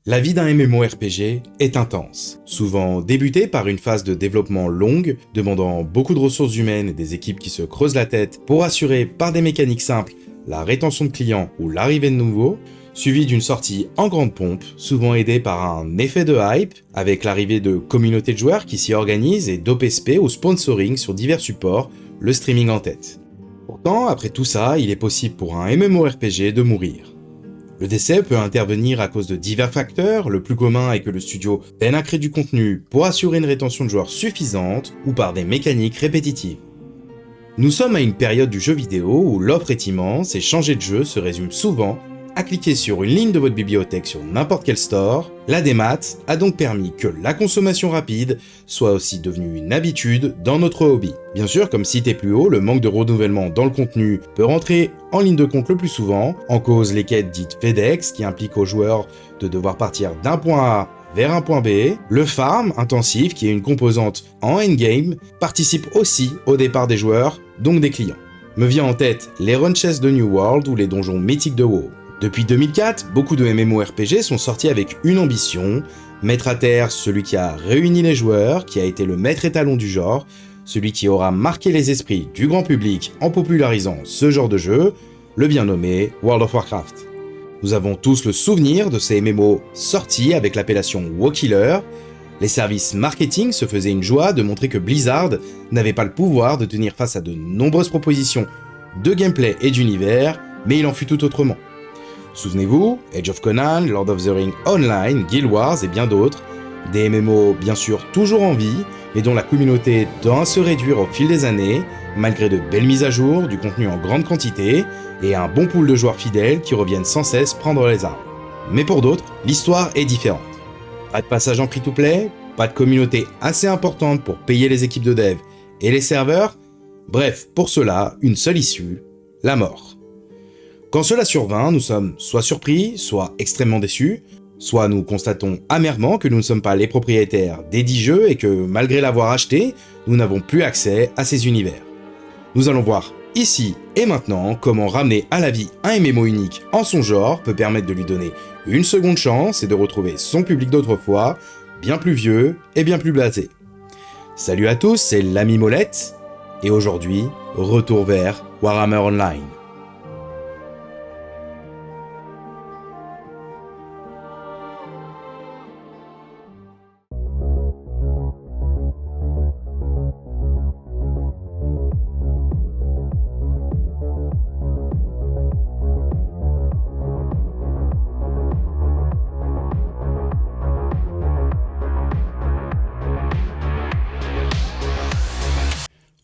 La vie d'un MMORPG est intense, souvent débutée par une phase de développement longue, demandant beaucoup de ressources humaines et des équipes qui se creusent la tête pour assurer par des mécaniques simples la rétention de clients ou l'arrivée de nouveaux, suivie d'une sortie en grande pompe, souvent aidée par un effet de hype, avec l'arrivée de communautés de joueurs qui s'y organisent et d'OPSP ou sponsoring sur divers supports, le streaming en tête. Pourtant, après tout ça, il est possible pour un MMORPG de mourir. Le décès peut intervenir à cause de divers facteurs, le plus commun est que le studio peine à créer du contenu pour assurer une rétention de joueurs suffisante ou par des mécaniques répétitives. Nous sommes à une période du jeu vidéo où l'offre est immense et changer de jeu se résume souvent à cliquer sur une ligne de votre bibliothèque sur n'importe quel store. La démat a donc permis que la consommation rapide soit aussi devenue une habitude dans notre hobby. Bien sûr, comme cité plus haut, le manque de renouvellement dans le contenu peut rentrer en ligne de compte le plus souvent, en cause les quêtes dites FedEx qui impliquent aux joueurs de devoir partir d'un point A vers un point B. Le farm intensif, qui est une composante en endgame, participe aussi au départ des joueurs, donc des clients. Me vient en tête les run chests de New World ou les donjons mythiques de WoW. Depuis 2004, beaucoup de MMORPG sont sortis avec une ambition, mettre à terre celui qui a réuni les joueurs, qui a été le maître étalon du genre, celui qui aura marqué les esprits du grand public en popularisant ce genre de jeu, le bien nommé World of Warcraft. Nous avons tous le souvenir de ces MMO sortis avec l'appellation WoKiller. Les services marketing se faisaient une joie de montrer que Blizzard n'avait pas le pouvoir de tenir face à de nombreuses propositions de gameplay et d'univers, mais il en fut tout autrement. Souvenez-vous, Age of Conan, Lord of the Rings Online, Guild Wars et bien d'autres, des MMO bien sûr toujours en vie, mais dont la communauté tend à se réduire au fil des années, malgré de belles mises à jour, du contenu en grande quantité, et un bon pool de joueurs fidèles qui reviennent sans cesse prendre les armes. Mais pour d'autres, l'histoire est différente. Pas de passage en free-to-play, pas de communauté assez importante pour payer les équipes de dev et les serveurs, bref, pour cela, une seule issue, la mort. Quand cela survint, nous sommes soit surpris, soit extrêmement déçus, soit nous constatons amèrement que nous ne sommes pas les propriétaires des 10 jeux et que, malgré l'avoir acheté, nous n'avons plus accès à ces univers. Nous allons voir ici et maintenant comment ramener à la vie un MMO unique en son genre peut permettre de lui donner une seconde chance et de retrouver son public d'autrefois, bien plus vieux et bien plus blasé. Salut à tous, c'est l'ami Molette, et aujourd'hui, retour vers Warhammer Online.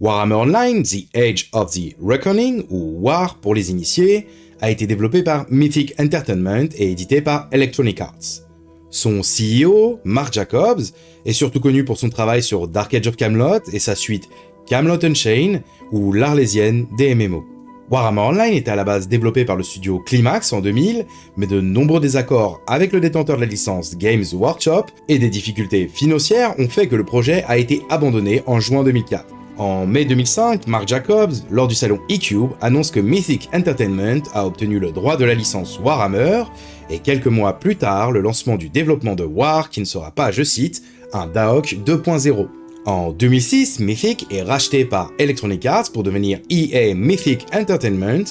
Warhammer Online, The Age of the Reckoning, ou War pour les initiés, a été développé par Mythic Entertainment et édité par Electronic Arts. Son CEO, Mark Jacobs, est surtout connu pour son travail sur Dark Age of Camelot et sa suite Camelot Unchained, ou l'Arlésienne des MMO. Warhammer Online était à la base développé par le studio Climax en 2000, mais de nombreux désaccords avec le détenteur de la licence Games Workshop et des difficultés financières ont fait que le projet a été abandonné en juin 2004. En mai 2005, Mark Jacobs, lors du salon eCube, annonce que Mythic Entertainment a obtenu le droit de la licence Warhammer, et quelques mois plus tard, le lancement du développement de War, qui ne sera pas, je cite, un DAOC 2.0. En 2006, Mythic est racheté par Electronic Arts pour devenir EA Mythic Entertainment,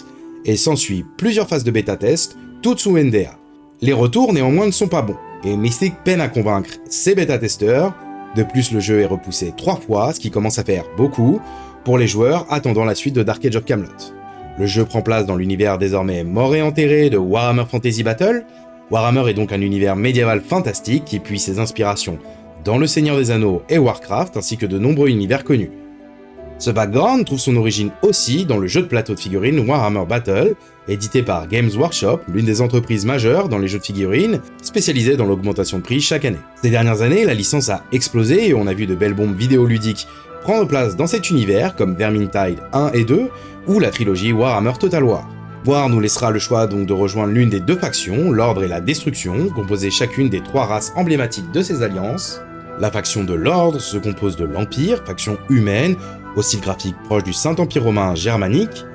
et s'ensuit plusieurs phases de bêta-test, toutes sous NDA. Les retours néanmoins ne sont pas bons, et Mythic peine à convaincre ses bêta-testeurs. De plus, le jeu est repoussé 3 fois, ce qui commence à faire beaucoup, pour les joueurs attendant la suite de Dark Age of Camelot. Le jeu prend place dans l'univers désormais mort et enterré de Warhammer Fantasy Battle. Warhammer est donc un univers médiéval fantastique qui puise ses inspirations dans Le Seigneur des Anneaux et Warcraft, ainsi que de nombreux univers connus. Ce background trouve son origine aussi dans le jeu de plateau de figurines Warhammer Battle, édité par Games Workshop, l'une des entreprises majeures dans les jeux de figurines, spécialisée dans l'augmentation de prix chaque année. Ces dernières années, la licence a explosé et on a vu de belles bombes vidéoludiques prendre place dans cet univers comme Vermintide 1 et 2 ou la trilogie Warhammer Total War. War nous laissera le choix donc de rejoindre l'une des deux factions, l'Ordre et la Destruction, composées chacune des 3 races emblématiques de ces alliances. La faction de l'Ordre se compose de l'Empire, faction humaine, au style graphique proche du Saint-Empire romain germanique,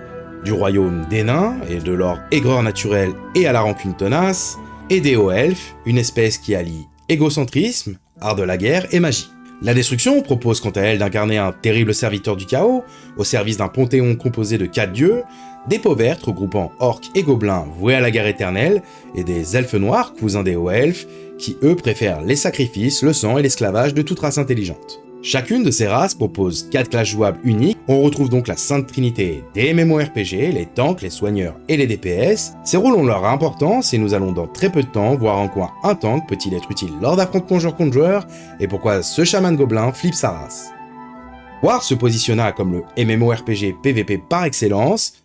du royaume des nains et de leur aigreur naturelle et à la rancune tenace, et des hauts elfes, une espèce qui allie égocentrisme, art de la guerre et magie. La Destruction propose quant à elle d'incarner un terrible serviteur du chaos, au service d'un panthéon composé de 4 dieux, des peaux vertes regroupant orques et gobelins voués à la guerre éternelle, et des elfes noirs, cousins des hauts elfes, qui eux préfèrent les sacrifices, le sang et l'esclavage de toute race intelligente. Chacune de ces races propose 4 classes jouables uniques, on retrouve donc la sainte trinité des MMORPG, les tanks, les soigneurs et les DPS. Ces rôles ont leur importance et nous allons dans très peu de temps voir en quoi un tank peut-il être utile lors d'affrontements joueur contre joueur et pourquoi ce chaman gobelin flippe sa race. War se positionna comme le MMORPG PvP par excellence,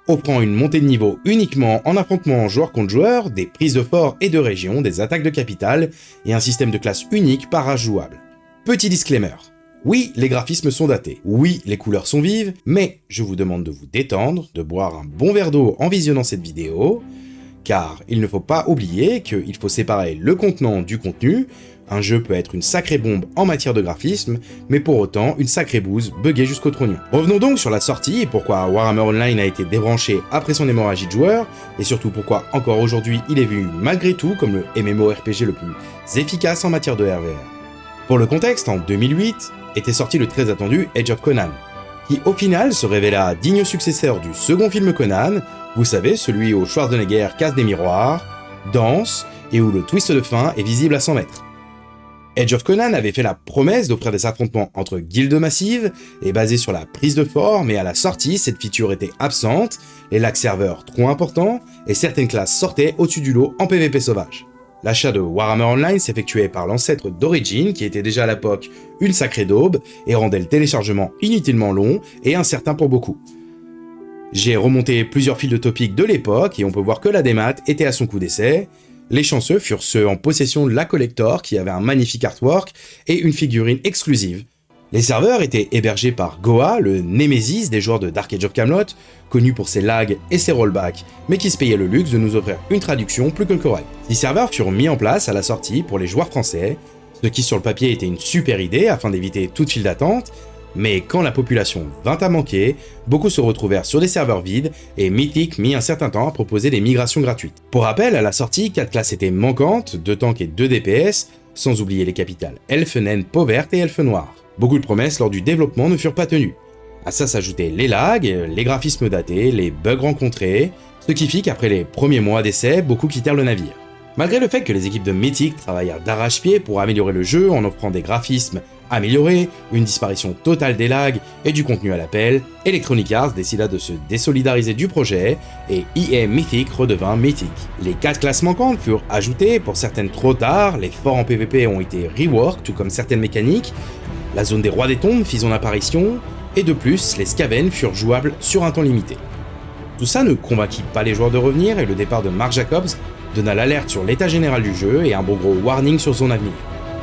offrant une montée de niveau uniquement en affrontement joueur contre joueur, des prises de fort et de région, des attaques de capitale et un système de classe unique par race jouable. Petit disclaimer, oui, les graphismes sont datés, oui, les couleurs sont vives, mais je vous demande de vous détendre, de boire un bon verre d'eau en visionnant cette vidéo, car il ne faut pas oublier qu'il faut séparer le contenant du contenu. Un jeu peut être une sacrée bombe en matière de graphisme, mais pour autant une sacrée bouse buggée jusqu'au trognon. Revenons donc sur la sortie et pourquoi Warhammer Online a été débranché après son hémorragie de joueurs, et surtout pourquoi encore aujourd'hui il est vu malgré tout comme le MMORPG le plus efficace en matière de RVR. Pour le contexte, en 2008, était sorti le très attendu Age of Conan, qui au final se révéla digne successeur du second film Conan, vous savez, celui où Schwarzenegger casse des miroirs, danse, et où le twist de fin est visible à 100 mètres. Age of Conan avait fait la promesse d'offrir des affrontements entre guildes massives et basés sur la prise de fort, mais à la sortie, cette feature était absente, les lags serveurs trop importants, et certaines classes sortaient au-dessus du lot en PvP sauvage. L'achat de Warhammer Online s'effectuait par l'ancêtre d'Origin, qui était déjà à l'époque une sacrée daube, et rendait le téléchargement inutilement long et incertain pour beaucoup. J'ai remonté plusieurs fils de topics de l'époque, et on peut voir que la démat était à son coup d'essai. Les chanceux furent ceux en possession de la collector, qui avait un magnifique artwork et une figurine exclusive. Les serveurs étaient hébergés par Goa, le némésis des joueurs de Dark Age of Camelot, connu pour ses lags et ses rollbacks, mais qui se payait le luxe de nous offrir une traduction plus que correcte. 10 serveurs furent mis en place à la sortie pour les joueurs français, ce qui sur le papier était une super idée afin d'éviter toute file d'attente, mais quand la population vint à manquer, beaucoup se retrouvèrent sur des serveurs vides et Mythic mit un certain temps à proposer des migrations gratuites. Pour rappel, à la sortie, 4 classes étaient manquantes, 2 tanks et 2 DPS, sans oublier les capitales Elfe naine, peau verte et Elfe noir. Beaucoup de promesses lors du développement ne furent pas tenues. À ça s'ajoutaient les lags, les graphismes datés, les bugs rencontrés, ce qui fit qu'après les premiers mois d'essai, beaucoup quittèrent le navire. Malgré le fait que les équipes de Mythic travaillèrent d'arrache-pied pour améliorer le jeu en offrant des graphismes améliorés, une disparition totale des lags et du contenu à l'appel, Electronic Arts décida de se désolidariser du projet et EA Mythic redevint Mythic. Les 4 classes manquantes furent ajoutées, pour certaines trop tard, les forts en PvP ont été reworked, tout comme certaines mécaniques, la zone des rois des tombes fit son apparition, et de plus, les Skaven furent jouables sur un temps limité. Tout ça ne convainquit pas les joueurs de revenir et le départ de Mark Jacobs donna l'alerte sur l'état général du jeu et un bon gros warning sur son avenir.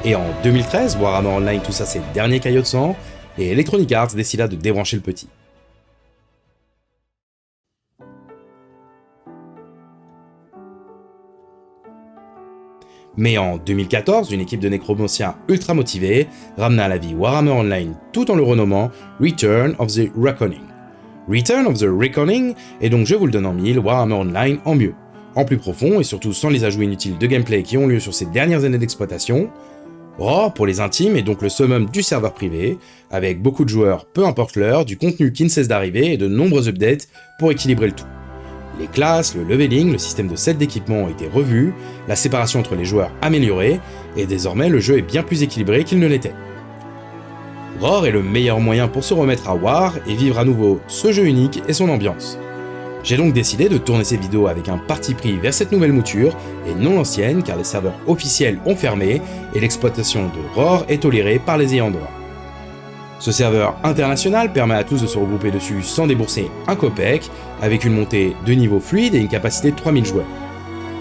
Et en 2013, Warhammer Online toussa ses derniers caillots de sang, et Electronic Arts décida de débrancher le petit. Mais en 2014, une équipe de nécromanciens ultra motivés ramena à la vie Warhammer Online tout en le renommant Return of the Reckoning. Return of the Reckoning est donc, je vous le donne en mille, Warhammer Online en mieux, en plus profond et surtout sans les ajouts inutiles de gameplay qui ont lieu sur ces dernières années d'exploitation. Raw pour les intimes est donc le summum du serveur privé, avec beaucoup de joueurs, peu importe l'heure, du contenu qui ne cesse d'arriver et de nombreux updates pour équilibrer le tout. Les classes, le leveling, le système de set d'équipement ont été revus, la séparation entre les joueurs améliorée, et désormais le jeu est bien plus équilibré qu'il ne l'était. Roar est le meilleur moyen pour se remettre à War et vivre à nouveau ce jeu unique et son ambiance. J'ai donc décidé de tourner ces vidéos avec un parti pris vers cette nouvelle mouture, et non l'ancienne car les serveurs officiels ont fermé et l'exploitation de Roar est tolérée par les ayants droit. Ce serveur international permet à tous de se regrouper dessus sans débourser un copec, avec une montée de niveau fluide et une capacité de 3000 joueurs.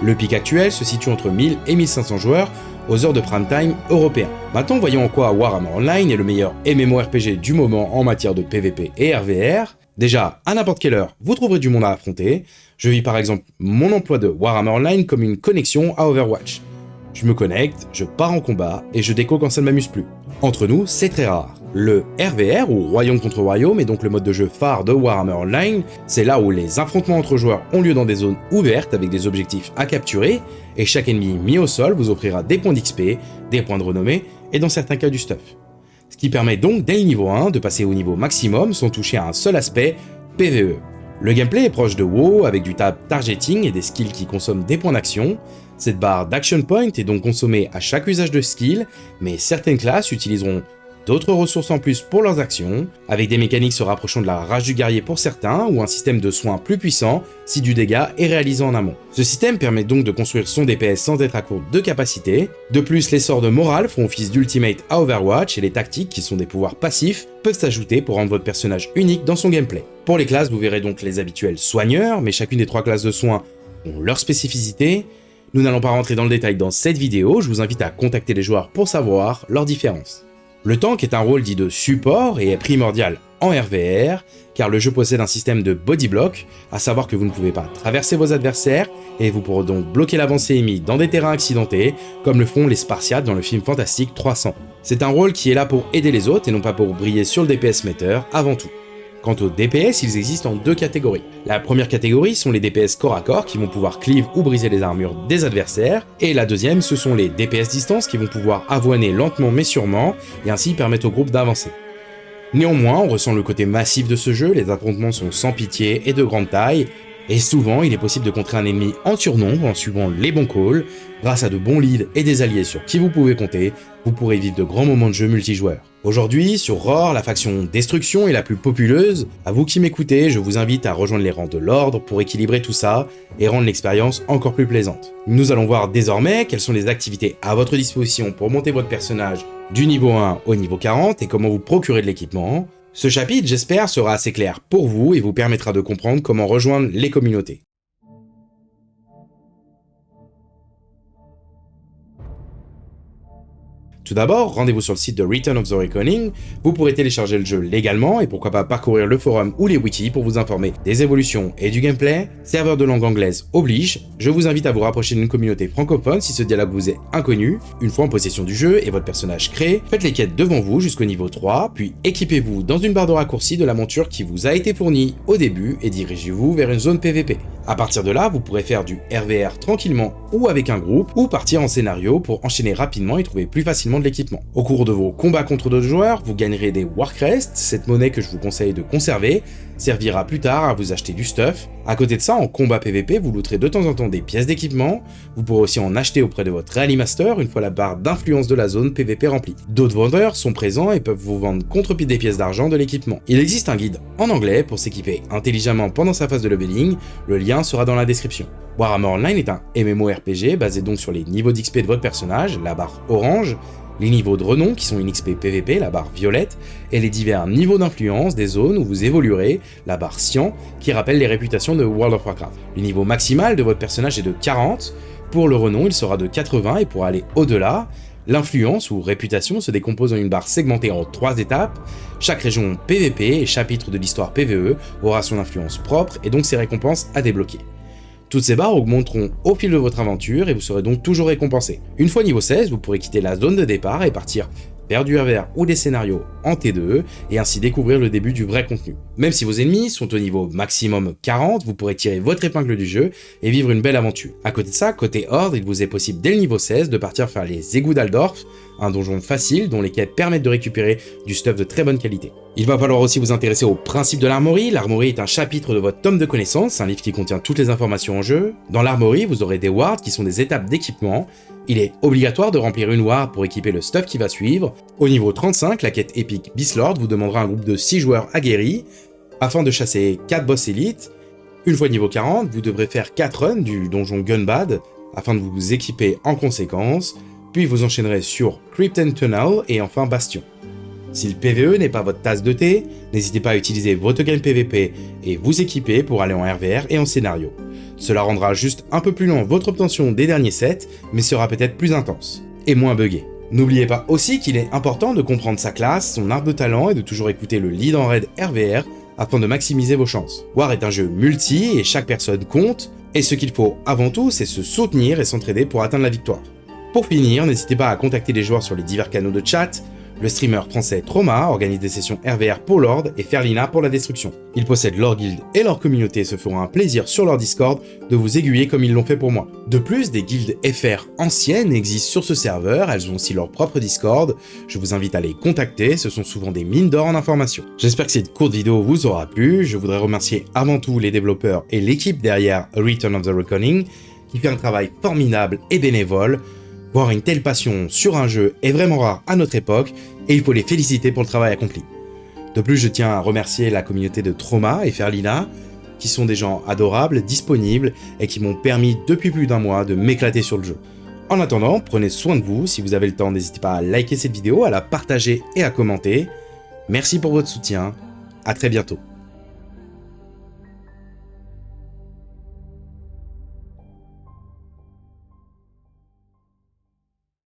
Le pic actuel se situe entre 1000 et 1500 joueurs aux heures de prime time européen. Maintenant, voyons en quoi Warhammer Online est le meilleur MMORPG du moment en matière de PvP et RVR. Déjà, à n'importe quelle heure, vous trouverez du monde à affronter. Je vis par exemple mon emploi de Warhammer Online comme une connexion à Overwatch. Je me connecte, je pars en combat et je déco quand ça ne m'amuse plus. Entre nous, c'est très rare. Le RVR, ou Royaume contre Royaume, est donc le mode de jeu phare de Warhammer Online. C'est là où les affrontements entre joueurs ont lieu dans des zones ouvertes avec des objectifs à capturer, et chaque ennemi mis au sol vous offrira des points d'XP, des points de renommée, et dans certains cas du stuff. Ce qui permet donc dès le niveau 1 de passer au niveau maximum sans toucher à un seul aspect, PvE. Le gameplay est proche de WoW avec du tab targeting et des skills qui consomment des points d'action. Cette barre d'action point est donc consommée à chaque usage de skill, mais certaines classes utiliseront d'autres ressources en plus pour leurs actions, avec des mécaniques se rapprochant de la rage du guerrier pour certains, ou un système de soins plus puissant si du dégât est réalisé en amont. Ce système permet donc de construire son DPS sans être à court de capacité. De plus, les sorts de morale font office d'ultimate à Overwatch, et les tactiques, qui sont des pouvoirs passifs, peuvent s'ajouter pour rendre votre personnage unique dans son gameplay. Pour les classes, vous verrez donc les habituels soigneurs, mais chacune des 3 classes de soins ont leur spécificité. Nous n'allons pas rentrer dans le détail dans cette vidéo, je vous invite à contacter les joueurs pour savoir leurs différences. Le tank est un rôle dit de support et est primordial en RVR, car le jeu possède un système de body block, à savoir que vous ne pouvez pas traverser vos adversaires, et vous pourrez donc bloquer l'avancée ennemie dans des terrains accidentés, comme le font les Spartiates dans le film fantastique 300. C'est un rôle qui est là pour aider les autres et non pas pour briller sur le DPS meter avant tout. Quant aux DPS, ils existent en 2 catégories. La première catégorie sont les DPS corps à corps qui vont pouvoir cleave ou briser les armures des adversaires, et la deuxième ce sont les DPS distance qui vont pouvoir avoiner lentement mais sûrement, et ainsi permettre au groupe d'avancer. Néanmoins, on ressent le côté massif de ce jeu, les affrontements sont sans pitié et de grande taille, et souvent il est possible de contrer un ennemi en surnombre en suivant les bons calls. Grâce à de bons leads et des alliés sur qui vous pouvez compter, vous pourrez vivre de grands moments de jeu multijoueurs. Aujourd'hui, sur Roar, la faction Destruction est la plus populeuse. À vous qui m'écoutez, je vous invite à rejoindre les rangs de l'ordre pour équilibrer tout ça et rendre l'expérience encore plus plaisante. Nous allons voir désormais quelles sont les activités à votre disposition pour monter votre personnage du niveau 1 au niveau 40 et comment vous procurer de l'équipement. Ce chapitre, j'espère, sera assez clair pour vous et vous permettra de comprendre comment rejoindre les communautés. Tout d'abord, rendez-vous sur le site de Return of the Reckoning, vous pourrez télécharger le jeu légalement et pourquoi pas parcourir le forum ou les wikis pour vous informer des évolutions et du gameplay. Serveur de langue anglaise oblige, je vous invite à vous rapprocher d'une communauté francophone si ce dialogue vous est inconnu. Une fois en possession du jeu et votre personnage créé, faites les quêtes devant vous jusqu'au niveau 3, puis équipez-vous dans une barre de raccourci de la monture qui vous a été fournie au début et dirigez-vous vers une zone PVP. À partir de là, vous pourrez faire du RVR tranquillement ou avec un groupe, ou partir en scénario pour enchaîner rapidement et trouver plus facilement de l'équipement. Au cours de vos combats contre d'autres joueurs, vous gagnerez des Warcrest, cette monnaie que je vous conseille de conserver, servira plus tard à vous acheter du stuff. À côté de ça, en combat PVP, vous looterez de temps en temps des pièces d'équipement, vous pourrez aussi en acheter auprès de votre Rally Master une fois la barre d'influence de la zone PVP remplie. D'autres vendeurs sont présents et peuvent vous vendre contre-pied des pièces d'argent de l'équipement. Il existe un guide en anglais pour s'équiper intelligemment pendant sa phase de leveling, le lien sera dans la description. Warhammer Online est un MMORPG basé donc sur les niveaux d'XP de votre personnage, la barre orange, les niveaux de renom qui sont une XP PVP, la barre violette, et les divers niveaux d'influence des zones où vous évoluerez, la barre cyan, qui rappelle les réputations de World of Warcraft. Le niveau maximal de votre personnage est de 40, pour le renom il sera de 80 et pour aller au-delà, l'influence ou réputation se décompose en une barre segmentée en 3 étapes, chaque région PVP et chapitre de l'histoire PVE aura son influence propre et donc ses récompenses à débloquer. Toutes ces barres augmenteront au fil de votre aventure et vous serez donc toujours récompensé. Une fois niveau 16, vous pourrez quitter la zone de départ et partir vers du RVR ou des scénarios en T2 et ainsi découvrir le début du vrai contenu. Même si vos ennemis sont au niveau maximum 40, vous pourrez tirer votre épingle du jeu et vivre une belle aventure. À côté de ça, côté Horde, il vous est possible dès le niveau 16 de partir faire les égouts d'Aldorf, un donjon facile dont les quêtes permettent de récupérer du stuff de très bonne qualité. Il va falloir aussi vous intéresser au principe de l'armory. L'armory est un chapitre de votre tome de connaissances, un livre qui contient toutes les informations en jeu. Dans l'armory, vous aurez des wards qui sont des étapes d'équipement. Il est obligatoire de remplir une ward pour équiper le stuff qui va suivre. Au niveau 35, la quête épique Beastlord vous demandera un groupe de 6 joueurs aguerris afin de chasser 4 boss élites. Une fois niveau 40, vous devrez faire 4 runs du donjon Gunbad afin de vous équiper en conséquence, puis vous enchaînerez sur Crypt and Tunnel et enfin Bastion. Si le PvE n'est pas votre tasse de thé, n'hésitez pas à utiliser vos tokens PvP et vous équiper pour aller en RVR et en scénario. Cela rendra juste un peu plus lent votre obtention des derniers sets, mais sera peut-être plus intense, et moins buggé. N'oubliez pas aussi qu'il est important de comprendre sa classe, son arbre de talent et de toujours écouter le lead en raid RVR afin de maximiser vos chances. War est un jeu multi et chaque personne compte, et ce qu'il faut avant tout c'est se soutenir et s'entraider pour atteindre la victoire. Pour finir, n'hésitez pas à contacter les joueurs sur les divers canaux de chat. Le streamer français Trauma organise des sessions RVR pour Lord et Ferlina pour la destruction. Ils possèdent leur guilde et leur communauté se feront un plaisir sur leur Discord de vous aiguiller comme ils l'ont fait pour moi. De plus, des guildes FR anciennes existent sur ce serveur, elles ont aussi leur propre Discord, je vous invite à les contacter, ce sont souvent des mines d'or en information. J'espère que cette courte vidéo vous aura plu, je voudrais remercier avant tout les développeurs et l'équipe derrière Return of the Reckoning, qui fait un travail formidable et bénévole. Voir une telle passion sur un jeu est vraiment rare à notre époque, et il faut les féliciter pour le travail accompli. De plus, je tiens à remercier la communauté de Trauma et Ferlina, qui sont des gens adorables, disponibles, et qui m'ont permis depuis plus d'un mois de m'éclater sur le jeu. En attendant, prenez soin de vous, si vous avez le temps, n'hésitez pas à liker cette vidéo, à la partager et à commenter. Merci pour votre soutien, à très bientôt.